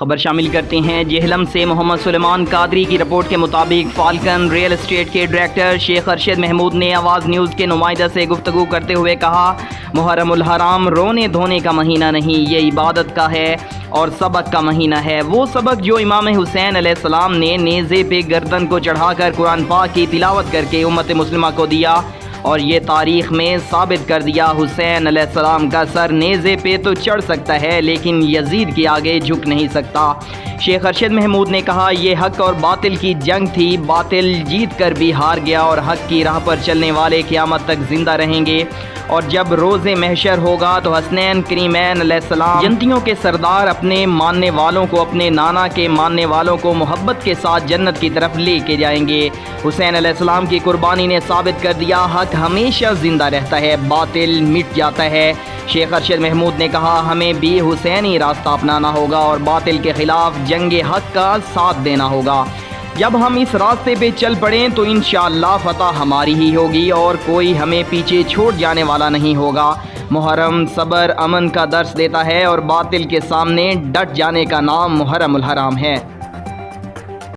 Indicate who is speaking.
Speaker 1: خبر شامل کرتے ہیں جہلم سے۔ محمد سلیمان قادری کی رپورٹ کے مطابق فالکن ریئل اسٹیٹ کے ڈائریکٹر شیخ ارشد محمود نے آواز نیوز کے نمائندہ سے گفتگو کرتے ہوئے کہا، محرم الحرام رونے دھونے کا مہینہ نہیں، یہ عبادت کا ہے اور سبق کا مہینہ ہے۔ وہ سبق جو امام حسین علیہ السلام نے نیزے پہ گردن کو چڑھا کر قرآن پاک کی تلاوت کر کے امت مسلمہ کو دیا، اور یہ تاریخ میں ثابت کر دیا، حسین علیہ السلام کا سر نیزے پہ تو چڑھ سکتا ہے لیکن یزید کے آگے جھک نہیں سکتا۔ شیخ ارشد محمود نے کہا، یہ حق اور باطل کی جنگ تھی، باطل جیت کر بھی ہار گیا اور حق کی راہ پر چلنے والے قیامت تک زندہ رہیں گے، اور جب روز محشر ہوگا تو حسنین کریمین علیہ السلام جنتیوں کے سردار اپنے ماننے والوں کو، اپنے نانا کے ماننے والوں کو محبت کے ساتھ جنت کی طرف لے کے جائیں گے۔ حسین علیہ السلام کی قربانی نے ثابت کر دیا، حق ہمیشہ زندہ رہتا ہے، باطل مٹ جاتا ہے۔ شیخ ارشد محمود نے کہا، ہمیں بھی حسینی راستہ اپنانا ہوگا اور باطل کے خلاف جنگ حق کا ساتھ دینا ہوگا۔ جب ہم اس راستے پہ چل پڑیں تو انشاءاللہ فتح ہماری ہی ہوگی اور کوئی ہمیں پیچھے چھوڑ جانے والا نہیں ہوگا۔ محرم صبر امن کا درس دیتا ہے اور باطل کے سامنے ڈٹ جانے کا نام محرم الحرام ہے۔